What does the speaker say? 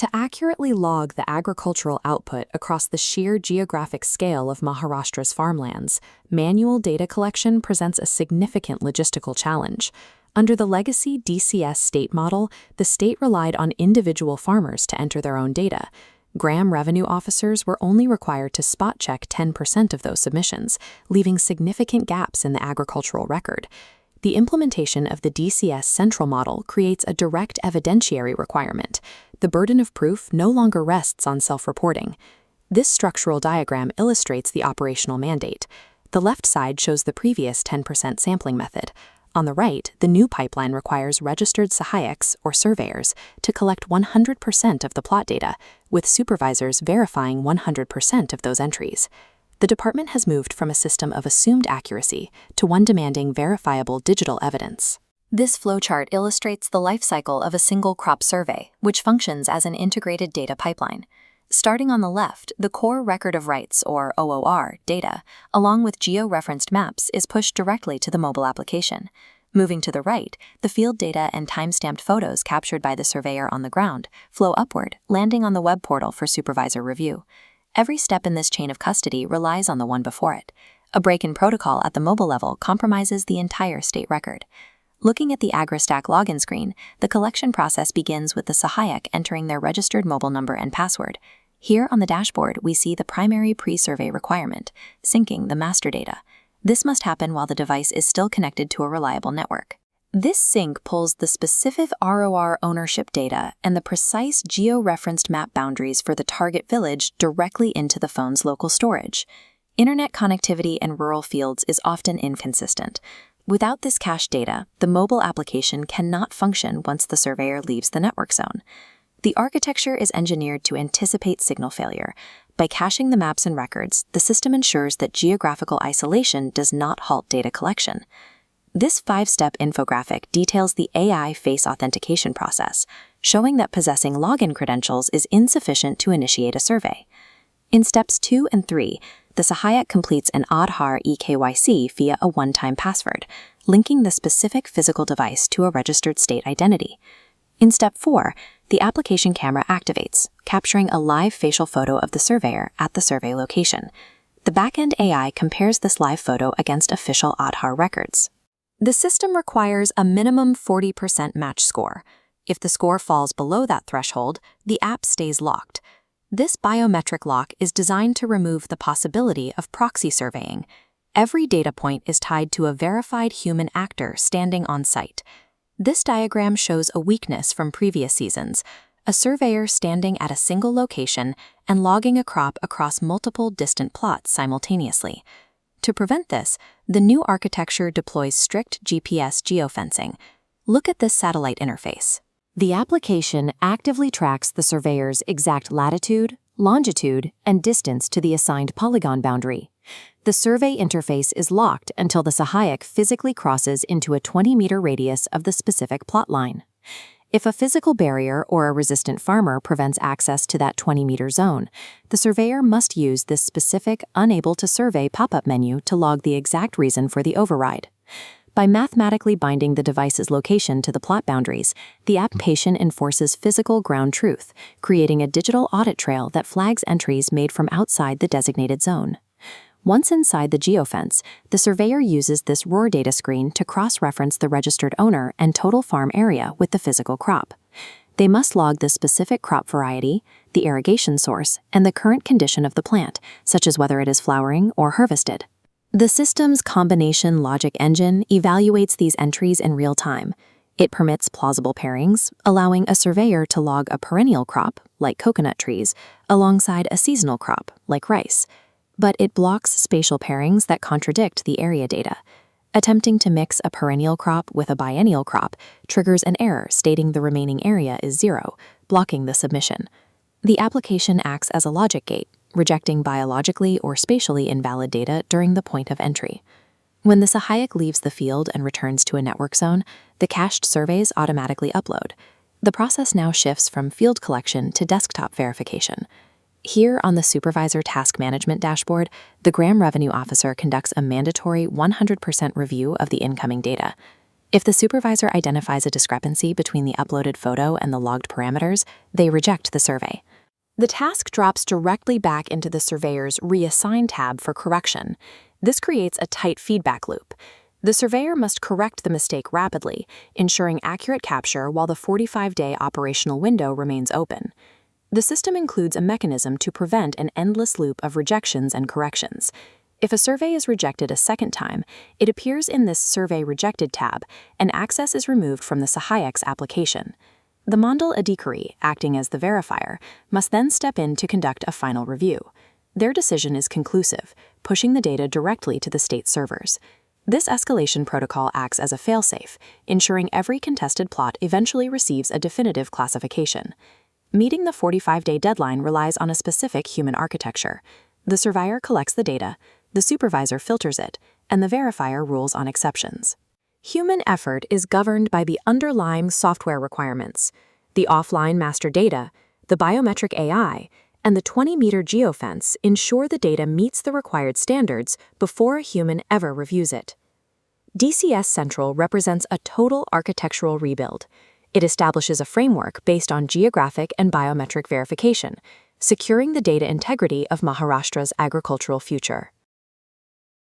To accurately log the agricultural output across the sheer geographic scale of Maharashtra's farmlands, manual data collection presents a significant logistical challenge. Under the legacy DCS state model, the state relied on individual farmers to enter their own data. Gram revenue officers were only required to spot check 10% of those submissions, leaving significant gaps in the agricultural record. The implementation of the DCS Central model creates a direct evidentiary requirement. The burden of proof no longer rests on self-reporting. This structural diagram illustrates the operational mandate. The left side shows the previous 10% sampling method. On the right, the new pipeline requires registered Sahayeks, or surveyors, to collect 100% of the plot data, with supervisors verifying 100% of those entries. The department has moved from a system of assumed accuracy to one demanding verifiable digital evidence. This flowchart illustrates the life cycle of a single crop survey, which functions as an integrated data pipeline. Starting on the left, the core record of rights, or OOR, data, along with georeferenced maps, is pushed directly to the mobile application. Moving to the right, the field data and time-stamped photos captured by the surveyor on the ground flow upward, landing on the web portal for supervisor review. Every step in this chain of custody relies on the one before it. A break in protocol at the mobile level compromises the entire state record. Looking at the AgriStack login screen, the collection process begins with the Sahayek entering their registered mobile number and password. Here on the dashboard, we see the primary pre-survey requirement, syncing the master data. This must happen while the device is still connected to a reliable network. This sync pulls the specific ROR ownership data and the precise georeferenced map boundaries for the target village directly into the phone's local storage. Internet connectivity in rural fields is often inconsistent. Without this cached data, the mobile application cannot function once the surveyor leaves the network zone. The architecture is engineered to anticipate signal failure. By caching the maps and records, the system ensures that geographical isolation does not halt data collection. This 5-step infographic details the AI face authentication process, showing that possessing login credentials is insufficient to initiate a survey. In steps 2 and 3, the Sahayek completes an Aadhaar eKYC via a one-time password, linking the specific physical device to a registered state identity. In step 4, the application camera activates, capturing a live facial photo of the surveyor at the survey location. The backend AI compares this live photo against official Aadhaar records. The system requires a minimum 40% match score. If the score falls below that threshold, the app stays locked. This biometric lock is designed to remove the possibility of proxy surveying. Every data point is tied to a verified human actor standing on site. This diagram shows a weakness from previous seasons, a surveyor standing at a single location and logging a crop across multiple distant plots simultaneously. To prevent this, the new architecture deploys strict GPS geofencing. Look at this satellite interface. The application actively tracks the surveyor's exact latitude, longitude, and distance to the assigned polygon boundary. The survey interface is locked until the Sahayek physically crosses into a 20-meter radius of the specific plot line. If a physical barrier or a resistant farmer prevents access to that 20-meter zone, the surveyor must use this specific Unable to Survey pop-up menu to log the exact reason for the override. By mathematically binding the device's location to the plot boundaries, the application enforces physical ground truth, creating a digital audit trail that flags entries made from outside the designated zone. Once inside the geofence, the surveyor uses this ROR data screen to cross-reference the registered owner and total farm area with the physical crop. They must log the specific crop variety, the irrigation source, and the current condition of the plant, such as whether it is flowering or harvested. The system's combination logic engine evaluates these entries in real time. It permits plausible pairings, allowing a surveyor to log a perennial crop, like coconut trees, alongside a seasonal crop, like rice. But it blocks spatial pairings that contradict the area data. Attempting to mix a perennial crop with a biennial crop triggers an error stating the remaining area is 0, blocking the submission. The application acts as a logic gate, rejecting biologically or spatially invalid data during the point of entry. When the Sahayek leaves the field and returns to a network zone, the cached surveys automatically upload. The process now shifts from field collection to desktop verification. Here on the Supervisor Task Management dashboard, the Gram Revenue Officer conducts a mandatory 100% review of the incoming data. If the supervisor identifies a discrepancy between the uploaded photo and the logged parameters, they reject the survey. The task drops directly back into the surveyor's Reassign tab for correction. This creates a tight feedback loop. The surveyor must correct the mistake rapidly, ensuring accurate capture while the 45-day operational window remains open. The system includes a mechanism to prevent an endless loop of rejections and corrections. If a survey is rejected a second time, it appears in this Survey Rejected tab, and access is removed from the Sahayek's application. The Mandal Adhikari, acting as the verifier, must then step in to conduct a final review. Their decision is conclusive, pushing the data directly to the state servers. This escalation protocol acts as a failsafe, ensuring every contested plot eventually receives a definitive classification. Meeting the 45-day deadline relies on a specific human architecture. The surveyor collects the data, the supervisor filters it, and the verifier rules on exceptions. Human effort is governed by the underlying software requirements, the offline master data, the biometric AI, and the 20-meter geofence ensure the data meets the required standards before a human ever reviews it. DCS Central represents a total architectural rebuild. It establishes a framework based on geographic and biometric verification, securing the data integrity of Maharashtra's agricultural future.